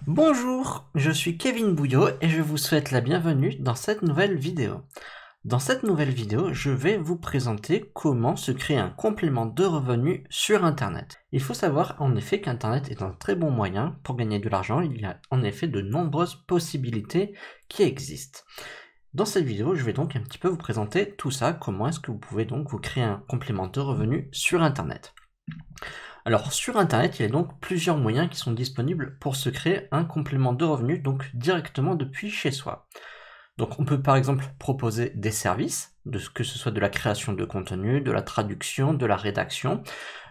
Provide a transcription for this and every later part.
Bonjour, je suis Kevin Bouillot et je vous souhaite la bienvenue dans cette nouvelle vidéo. Dans cette nouvelle vidéo, je vais vous présenter comment se créer un complément de revenus sur Internet. Il faut savoir en effet qu'Internet est un très bon moyen pour gagner de l'argent. Il y a en effet de nombreuses possibilités qui existent. Dans cette vidéo, je vais donc un petit peu vous présenter tout ça, comment est-ce que vous pouvez donc vous créer un complément de revenus sur Internet. Alors sur Internet, il y a donc plusieurs moyens qui sont disponibles pour se créer un complément de revenus, donc directement depuis chez soi. Donc on peut par exemple proposer des services, que ce soit de la création de contenu, de la traduction, de la rédaction.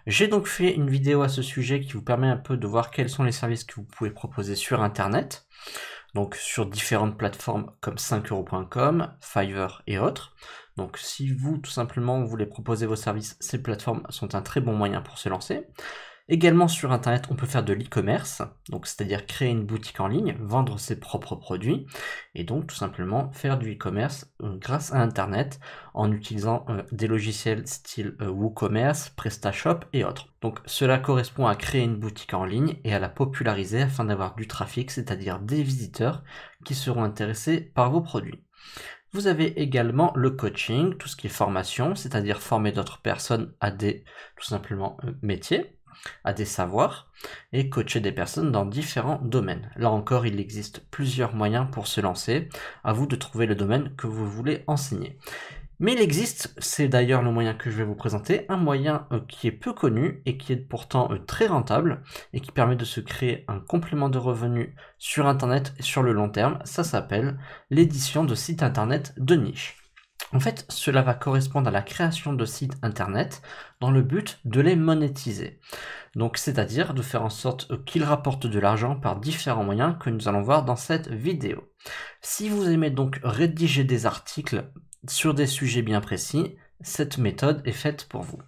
J'ai donc fait une vidéo à ce sujet qui vous permet un peu de voir quels sont les services que vous pouvez proposer sur Internet, donc sur différentes plateformes comme 5euros.com, Fiverr et autres. Donc si vous, tout simplement, voulez proposer vos services, ces plateformes sont un très bon moyen pour se lancer. Également sur Internet, on peut faire de l'e-commerce, donc c'est-à-dire créer une boutique en ligne, vendre ses propres produits, et donc tout simplement faire du e-commerce grâce à Internet en utilisant des logiciels style WooCommerce, PrestaShop et autres. Donc cela correspond à créer une boutique en ligne et à la populariser afin d'avoir du trafic, c'est-à-dire des visiteurs qui seront intéressés par vos produits. Vous avez également le coaching, tout ce qui est formation, c'est-à-dire former d'autres personnes à des, tout simplement, métiers, à des savoirs, et coacher des personnes dans différents domaines. Là encore, il existe plusieurs moyens pour se lancer, à vous de trouver le domaine que vous voulez enseigner. Mais il existe, c'est d'ailleurs le moyen que je vais vous présenter, un moyen qui est peu connu et qui est pourtant très rentable et qui permet de se créer un complément de revenus sur Internet sur le long terme. Ça s'appelle l'édition de sites Internet de niche. En fait, cela va correspondre à la création de sites Internet dans le but de les monétiser. Donc, c'est-à-dire de faire en sorte qu'ils rapportent de l'argent par différents moyens que nous allons voir dans cette vidéo. Si vous aimez donc rédiger des articles sur des sujets bien précis, cette méthode est faite pour vous.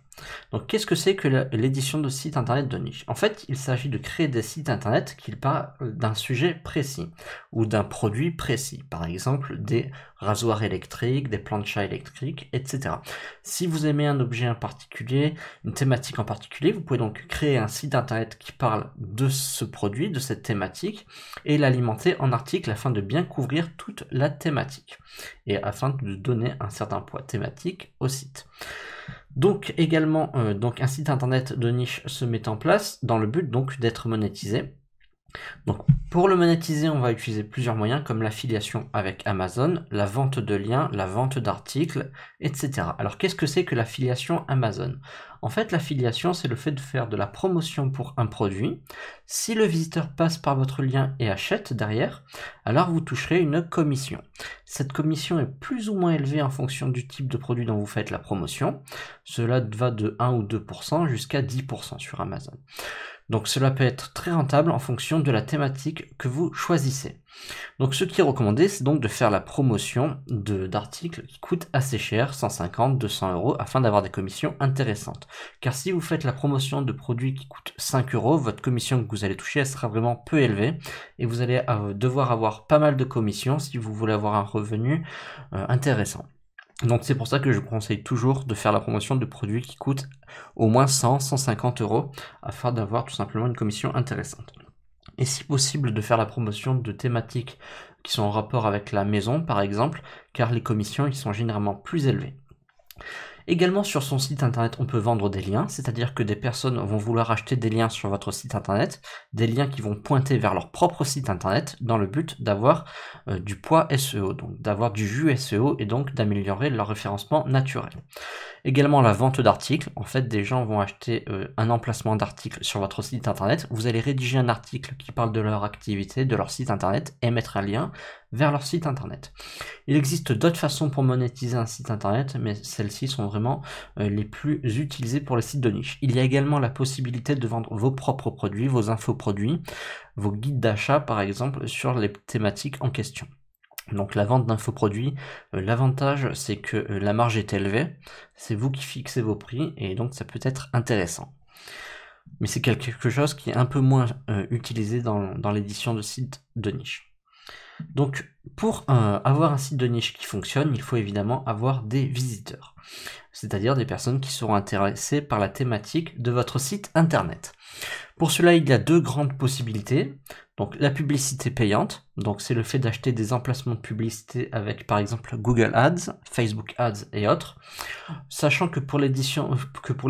Donc qu'est-ce que c'est que l'édition de sites internet de niche? En fait, il s'agit de créer des sites internet qui parlent d'un sujet précis ou d'un produit précis. Par exemple, des rasoirs électriques, des planchas électriques, etc. Si vous aimez un objet en particulier, une thématique en particulier, vous pouvez donc créer un site internet qui parle de ce produit, de cette thématique, et l'alimenter en articles afin de bien couvrir toute la thématique et afin de donner un certain poids thématique au site. Donc également, un site internet de niche se met en place dans le but donc d'être monétisé. Donc pour le monétiser, on va utiliser plusieurs moyens comme l'affiliation avec Amazon, la vente de liens, la vente d'articles, etc. Alors qu'est-ce que c'est que l'affiliation Amazon? En fait, l'affiliation, c'est le fait de faire de la promotion pour un produit. Si le visiteur passe par votre lien et achète derrière, alors vous toucherez une commission. Cette commission est plus ou moins élevée en fonction du type de produit dont vous faites la promotion. Cela va de 1 ou 2% jusqu'à 10% sur Amazon. Donc cela peut être très rentable en fonction de la thématique que vous choisissez. Donc ce qui est recommandé, c'est donc de faire la promotion d'articles qui coûtent assez cher, 150, 200 euros, afin d'avoir des commissions intéressantes. Car si vous faites la promotion de produits qui coûtent 5 euros, votre commission que vous allez toucher, elle sera vraiment peu élevée, et vous allez devoir avoir pas mal de commissions si vous voulez avoir un revenu intéressant. Donc c'est pour ça que je conseille toujours de faire la promotion de produits qui coûtent au moins 100, 150 euros afin d'avoir tout simplement une commission intéressante. Et si possible de faire la promotion de thématiques qui sont en rapport avec la maison par exemple, car les commissions ils sont généralement plus élevées. Également sur son site internet, on peut vendre des liens, c'est-à-dire que des personnes vont vouloir acheter des liens sur votre site internet, des liens qui vont pointer vers leur propre site internet dans le but d'avoir du poids SEO, donc d'avoir du jus SEO et donc d'améliorer leur référencement naturel. Également la vente d'articles, en fait des gens vont acheter un emplacement d'articles sur votre site internet, vous allez rédiger un article qui parle de leur activité, de leur site internet et mettre un lien vers leur site internet. Il existe d'autres façons pour monétiser un site internet, mais celles-ci sont vraiment les plus utilisées pour les sites de niche. Il y a également la possibilité de vendre vos propres produits, vos infoproduits, vos guides d'achat par exemple sur les thématiques en question. Donc la vente d'infoproduits, l'avantage c'est que la marge est élevée, c'est vous qui fixez vos prix et donc ça peut être intéressant. Mais c'est quelque chose qui est un peu moins utilisé dans l'édition de sites de niche. Donc Pour avoir un site de niche qui fonctionne, il faut évidemment avoir des visiteurs, c'est-à-dire des personnes qui seront intéressées par la thématique de votre site internet. Pour cela, il y a deux grandes possibilités. Donc la publicité payante, donc c'est le fait d'acheter des emplacements de publicité avec par exemple Google Ads, Facebook Ads et autres, sachant que pour les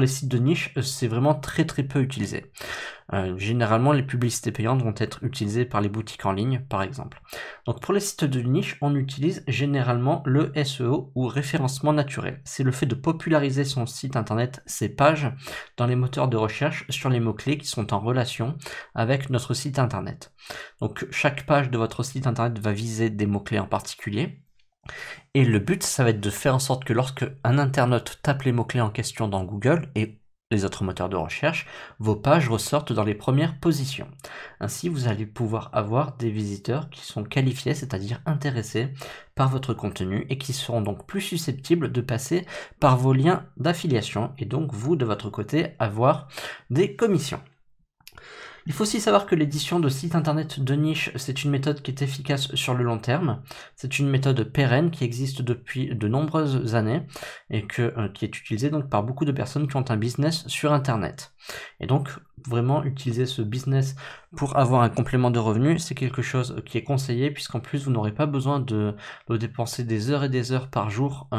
sites de niche, c'est vraiment très peu utilisé. Généralement, les publicités payantes vont être utilisées par les boutiques en ligne, par exemple. Donc pour les sites de niche, on utilise généralement le SEO ou référencement naturel. C'est le fait de populariser son site internet, ses pages, dans les moteurs de recherche sur les mots-clés qui sont en relation avec notre site internet. Donc chaque page de votre site internet va viser des mots-clés en particulier. Et le but, ça va être de faire en sorte que lorsque un internaute tape les mots-clés en question dans Google et les autres moteurs de recherche, vos pages ressortent dans les premières positions. Ainsi, vous allez pouvoir avoir des visiteurs qui sont qualifiés, c'est-à-dire intéressés par votre contenu et qui seront donc plus susceptibles de passer par vos liens d'affiliation et donc vous, de votre côté, avoir des commissions. Il faut aussi savoir que l'édition de sites internet de niche, c'est une méthode qui est efficace sur le long terme. C'est une méthode pérenne qui existe depuis de nombreuses années et qui est utilisée donc par beaucoup de personnes qui ont un business sur internet. Et donc vraiment utiliser ce business pour avoir un complément de revenus, c'est quelque chose qui est conseillé puisqu'en plus vous n'aurez pas besoin de dépenser des heures et des heures par jour.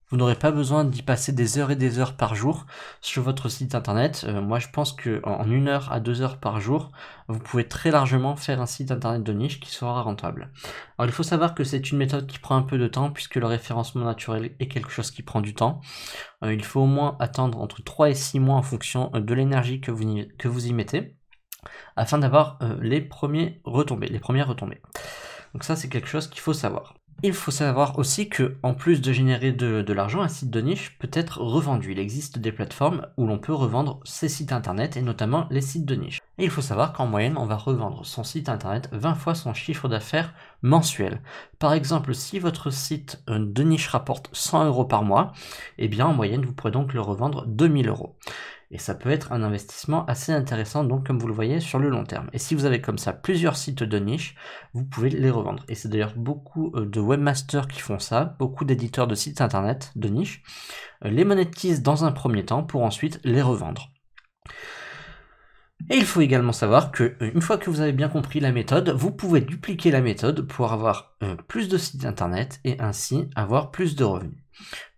Vous n'aurez pas besoin d'y passer des heures et des heures par jour sur votre site internet. Moi je pense qu'en 1 heure à 2 heures par jour, vous pouvez très largement faire un site internet de niche qui sera rentable. Alors il faut savoir que c'est une méthode qui prend un peu de temps puisque le référencement naturel est quelque chose qui prend du temps. Il faut au moins attendre entre 3 et 6 mois en fonction de l'énergie que vous y mettez afin d'avoir les premières retombées. Donc ça c'est quelque chose qu'il faut savoir. Il faut savoir aussi que, en plus de générer de l'argent, un site de niche peut être revendu. Il existe des plateformes où l'on peut revendre ses sites internet et notamment les sites de niche. Et il faut savoir qu'en moyenne, on va revendre son site internet 20 fois son chiffre d'affaires mensuel. Par exemple, si votre site de niche rapporte 100 € par mois, eh bien en moyenne, vous pourrez donc le revendre 2000 €. Et ça peut être un investissement assez intéressant, donc comme vous le voyez, sur le long terme. Et si vous avez comme ça plusieurs sites de niche, vous pouvez les revendre. Et c'est d'ailleurs beaucoup de webmasters qui font ça, beaucoup d'éditeurs de sites internet de niche, les monétisent dans un premier temps pour ensuite les revendre. Et il faut également savoir que une fois que vous avez bien compris la méthode, vous pouvez dupliquer la méthode pour avoir plus de sites internet et ainsi avoir plus de revenus.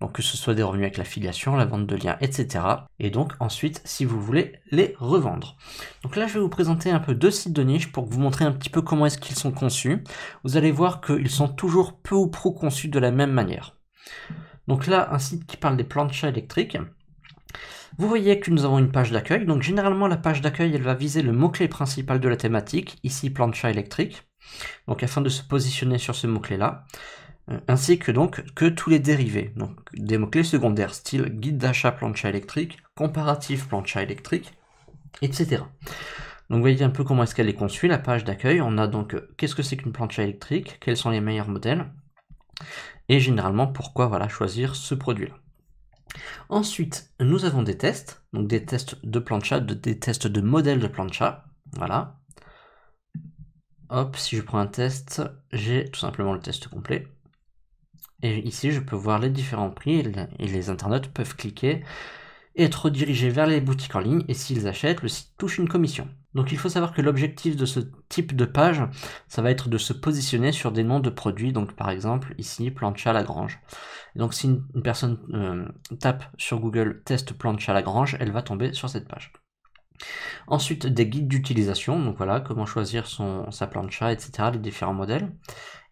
Donc que ce soit des revenus avec l'affiliation, la vente de liens, etc. Et donc ensuite, si vous voulez, les revendre. Donc là, je vais vous présenter un peu deux sites de niche pour vous montrer un petit peu comment est-ce qu'ils sont conçus. Vous allez voir qu'ils sont toujours peu ou prou conçus de la même manière. Donc là, un site qui parle des planchas électriques. Vous voyez que nous avons une page d'accueil, donc généralement la page d'accueil elle va viser le mot-clé principal de la thématique, ici plancha électrique, donc afin de se positionner sur ce mot-clé là, ainsi que donc que tous les dérivés, donc des mots-clés secondaires, style guide d'achat plancha électrique, comparatif plancha électrique, etc. Donc vous voyez un peu comment est-ce qu'elle est conçue, la page d'accueil, on a donc qu'est-ce que c'est qu'une plancha électrique, quels sont les meilleurs modèles, et généralement pourquoi voilà, choisir ce produit-là. Ensuite, nous avons des tests, donc des tests de plancha, des tests de modèles de plancha, voilà. Hop, si je prends un test, j'ai tout simplement le test complet. Et ici, je peux voir les différents prix et les internautes peuvent cliquer et être redirigés vers les boutiques en ligne et s'ils achètent, le site touche une commission. Donc il faut savoir que l'objectif de ce type de page, ça va être de se positionner sur des noms de produits, donc par exemple ici plancha Lagrange. Et donc si une personne tape sur Google test plancha Lagrange, elle va tomber sur cette page. Ensuite des guides d'utilisation, donc voilà comment choisir sa plancha, etc., les différents modèles.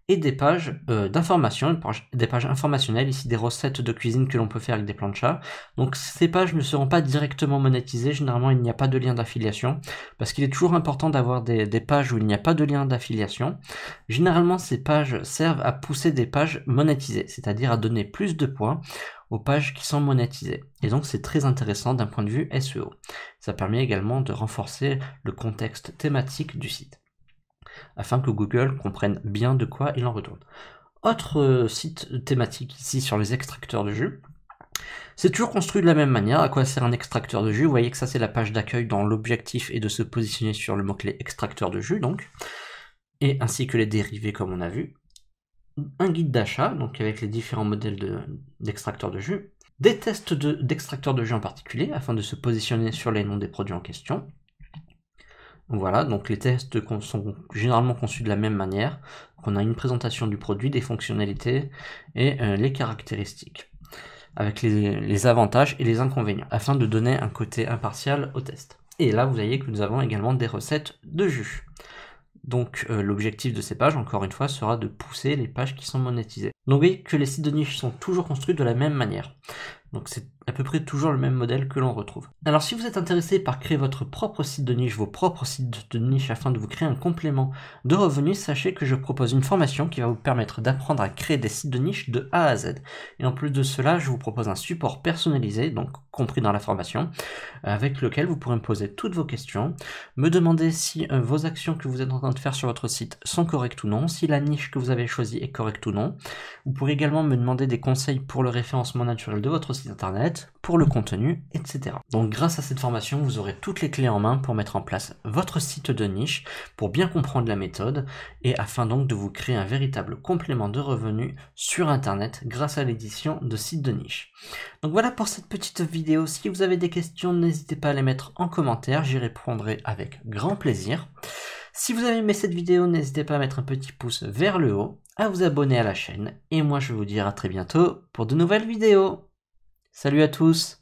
Et des pages d'information, des pages informationnelles, ici des recettes de cuisine que l'on peut faire avec des planchas. Donc ces pages ne seront pas directement monétisées, généralement il n'y a pas de lien d'affiliation, parce qu'il est toujours important d'avoir des pages où il n'y a pas de lien d'affiliation. Généralement ces pages servent à pousser des pages monétisées, c'est-à-dire à donner plus de points aux pages qui sont monétisées. Et donc c'est très intéressant d'un point de vue SEO. Ça permet également de renforcer le contexte thématique du site, afin que Google comprenne bien de quoi il en retourne. Autre site thématique ici sur les extracteurs de jus. C'est toujours construit de la même manière. À quoi sert un extracteur de jus? Vous voyez que ça c'est la page d'accueil dont l'objectif est de se positionner sur le mot-clé extracteur de jus, donc, et ainsi que les dérivés comme on a vu. un guide d'achat, donc avec les différents modèles d'extracteurs de jus, des tests d'extracteurs de jus en particulier, afin de se positionner sur les noms des produits en question. Voilà, donc les tests sont généralement conçus de la même manière. On a une présentation du produit, des fonctionnalités et les caractéristiques, avec les avantages et les inconvénients, afin de donner un côté impartial au test. Et là, vous voyez que nous avons également des recettes de jus. Donc l'objectif de ces pages, encore une fois, sera de pousser les pages qui sont monétisées. Donc vous voyez que les sites de niche sont toujours construits de la même manière. Donc c'est à peu près toujours le même modèle que l'on retrouve. Alors si vous êtes intéressé par créer votre propre site de niche, vos propres sites de niche afin de vous créer un complément de revenus, sachez que je propose une formation qui va vous permettre d'apprendre à créer des sites de niche de A à Z. Et en plus de cela, je vous propose un support personnalisé, donc compris dans la formation, avec lequel vous pourrez me poser toutes vos questions, me demander si vos actions que vous êtes en train de faire sur votre site sont correctes ou non, si la niche que vous avez choisie est correcte ou non. Vous pourrez également me demander des conseils pour le référencement naturel de votre site internet, pour le contenu, etc. Donc grâce à cette formation, vous aurez toutes les clés en main pour mettre en place votre site de niche, pour bien comprendre la méthode, et afin donc de vous créer un véritable complément de revenus sur internet grâce à l'édition de sites de niche. Donc voilà pour cette petite vidéo. Si vous avez des questions, n'hésitez pas à les mettre en commentaire, j'y répondrai avec grand plaisir. Si vous avez aimé cette vidéo, n'hésitez pas à mettre un petit pouce vers le haut, à vous abonner à la chaîne, et moi je vais vous dire à très bientôt pour de nouvelles vidéos. Salut à tous!